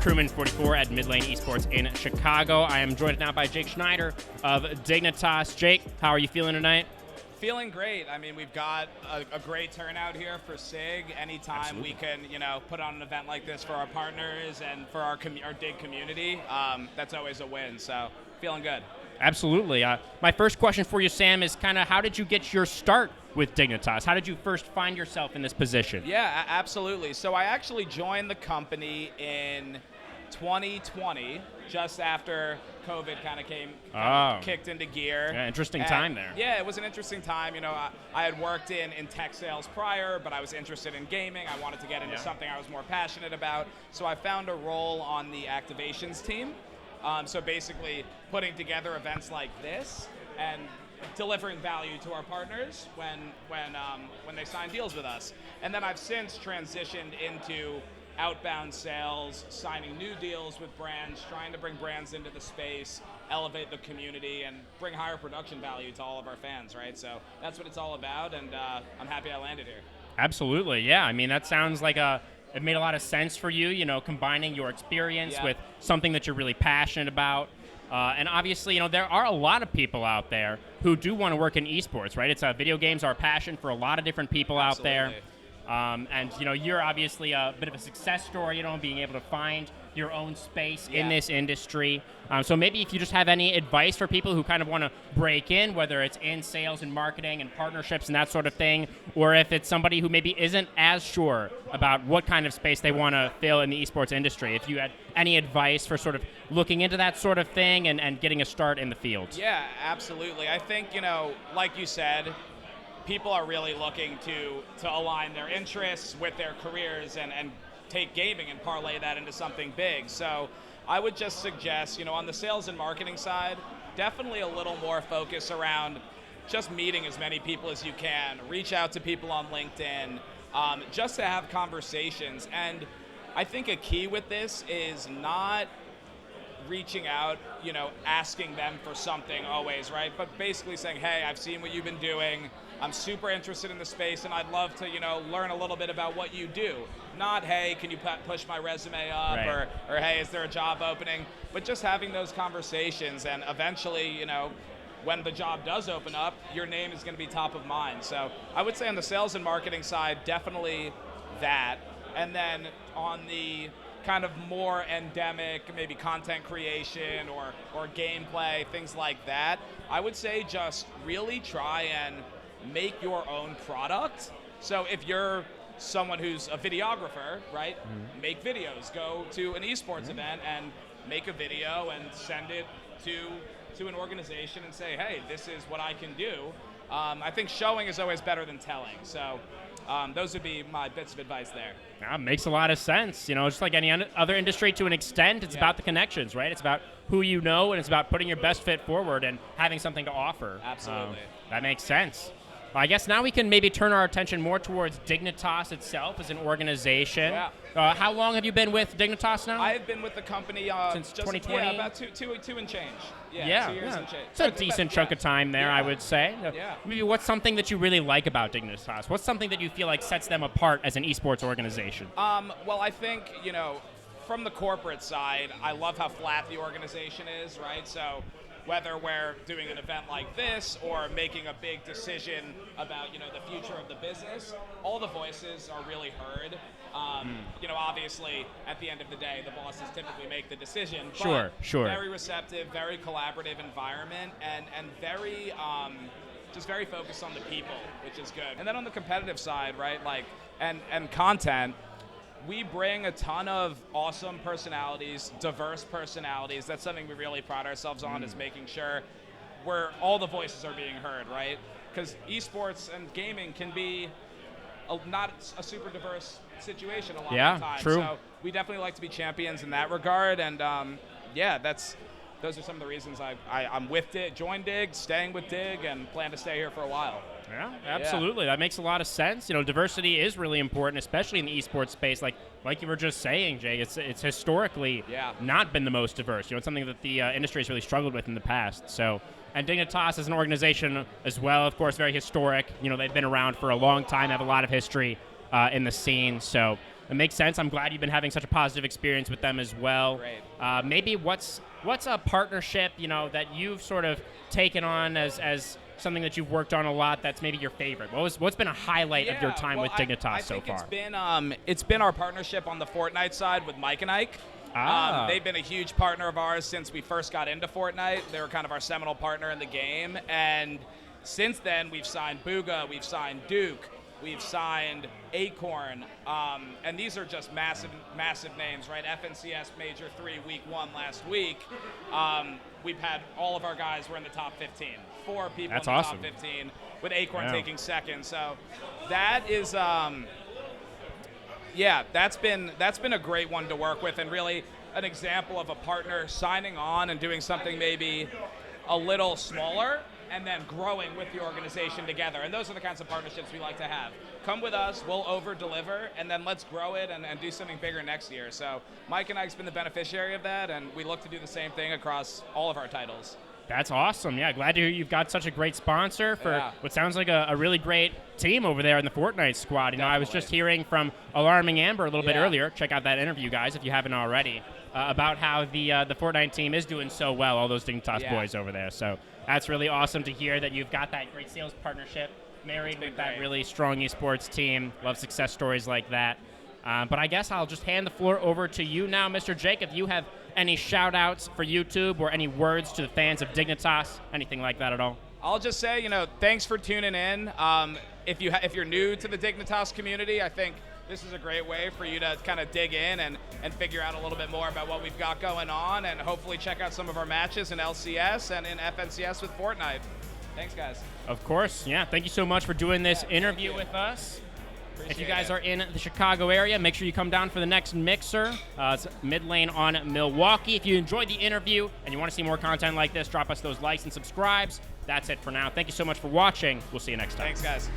Crewman44 at Midlane Esports in Chicago. I am joined now by Jake SCHNEIDER of DIGNITAS. Jake, how are you feeling tonight? Feeling great. I mean, we've got a great turnout here for SIG. Anytime Absolutely. we can, put on an event like this for our partners and for our DIG community, that's always a win. So, feeling good. Absolutely. My first question for you, Sam, is kind of how did you get your start with Dignitas? How did you first find yourself in this position? Yeah, absolutely. So I actually joined the company in 2020, just after COVID kind of kicked into gear. Yeah, interesting time there. Yeah, it was an interesting time. I had worked in tech sales prior, but I was interested in gaming. I wanted to get into something I was more passionate about. So I found a role on the activations team. So basically putting together events like this and delivering value to our partners when they sign deals with us. And then I've since transitioned into outbound sales, signing new deals with brands, trying to bring brands into the space, elevate the community, and bring higher production value to all of our fans, right? So that's what it's all about, and I'm happy I landed here. Absolutely, yeah. I mean, that sounds like it made a lot of sense for you, combining your experience with something that you're really passionate about. And obviously, there are a lot of people out there who do want to work in esports, right? It's video games are a passion for a lot of different people out there. And you're obviously a bit of a success story, being able to find your own space in this industry. So maybe if you just have any advice for people who kind of want to break in, whether it's in sales and marketing and partnerships and that sort of thing, or if it's somebody who maybe isn't as sure about what kind of space they want to fill in the esports industry, if you had any advice for sort of looking into that sort of thing and getting a start in the field. Yeah, absolutely. I think, like you said, people are really looking to align their interests with their careers and take gaming and parlay that into something big. So I would just suggest, on the sales and marketing side, definitely a little more focus around just meeting as many people as you can, reach out to people on LinkedIn, just to have conversations. And I think a key with this is not reaching out, asking them for something always, right? But basically saying, hey, I've seen what you've been doing. I'm super interested in the space, and I'd love to, learn a little bit about what you do. Not, hey, can you push my resume up, right. or hey, is there a job opening? But just having those conversations, and eventually, when the job does open up, your name is going to be top of mind. So I would say on the sales and marketing side, definitely that. And then on the kind of more endemic, maybe content creation or gameplay, things like that, I would say just really try and make your own product. So if you're someone who's a videographer, right, make videos. Go to an esports event and make a video and send it to an organization and say, hey, this is what I can do. I think showing is always better than telling. So those would be my bits of advice there. That makes a lot of sense. Just like any other industry to an extent, it's about the connections, right? It's about who you know, and it's about putting your best fit forward and having something to offer. Absolutely. That makes sense. I guess now we can maybe turn our attention more towards Dignitas itself as an organization. Yeah. How long have you been with Dignitas now? I have been with the company since 2020. Yeah, about two and change. 2 years and change. It's a decent chunk of time there, I would say. Yeah. Maybe what's something that you really like about Dignitas? What's something that you feel like sets them apart as an esports organization? Well, I think, from the corporate side, I love how flat the organization is, right? So whether we're doing an event like this or making a big decision about, the future of the business, all the voices are really heard. Obviously, at the end of the day, the bosses typically make the decision. But Sure. Very receptive, very collaborative environment, and very just very focused on the people, which is good. And then on the competitive side, right, and content, we bring a ton of awesome personalities, diverse personalities. That's something we really pride ourselves on, is making sure all the voices are being heard, right? Because esports and gaming can be not a super diverse situation a lot of the time. True. So we definitely like to be champions in that regard, and those are some of the reasons I'm with DIG, joined DIG, staying with DIG, and plan to stay here for a while. Yeah, absolutely. That makes a lot of sense. Diversity is really important, especially in the esports space. Like you were just saying, Jay, it's historically not been the most diverse. It's something that the industry has really struggled with in the past. So, and Dignitas as an organization as well, of course, very historic. They've been around for a long time, have a lot of history in the scene. So it makes sense. I'm glad you've been having such a positive experience with them as well. Great. Maybe what's a partnership, that you've sort of taken on as something that you've worked on a lot that's maybe your favorite? What's been a highlight of your time with Dignitas so far? It's been our partnership on the Fortnite side with Mike and Ike. They've been a huge partner of ours since we first got into Fortnite. They were kind of our seminal partner in the game, and since then we've signed Booga, we've signed Duke, we've signed Acorn, and these are just massive names, right? FNCS Major 3 Week 1 last week. We've had all of our guys were in the top 15. 4 people That's in the awesome. top 15, with Acorn taking second. So that is, that's been a great one to work with, and really an example of a partner signing on and doing something maybe a little smaller and then growing with the organization together. And those are the kinds of partnerships we like to have. Come with us, we'll over-deliver, and then let's grow it and do something bigger next year. So Mike and Ike's been the beneficiary of that, and we look to do the same thing across all of our titles. That's awesome. Yeah, glad to hear you've got such a great sponsor for what sounds like a really great team over there in the Fortnite squad. I was just hearing from Alarming Amber a little bit earlier. Check out that interview, guys, if you haven't already, about how the Fortnite team is doing so well, all those Dignitas boys over there. So that's really awesome to hear that you've got that great sales partnership married with that really strong esports team. Love success stories like that. But I guess I'll just hand the floor over to you now, Mr. Jake. If you have any shout-outs for YouTube or any words to the fans of Dignitas, anything like that at all? I'll just say, thanks for tuning in. If you're new to the Dignitas community, I think this is a great way for you to kind of dig in and figure out a little bit more about what we've got going on, and hopefully check out some of our matches in LCS and in FNCS with Fortnite. Thanks, guys. Of course, yeah. Thank you so much for doing this interview with us. If you guys are in the Chicago area, make sure you come down for the next mixer. It's Midlane on Milwaukee. If you enjoyed the interview and you want to see more content like this, drop us those likes and subscribes. That's it for now. Thank you so much for watching. We'll see you next time. Thanks, guys.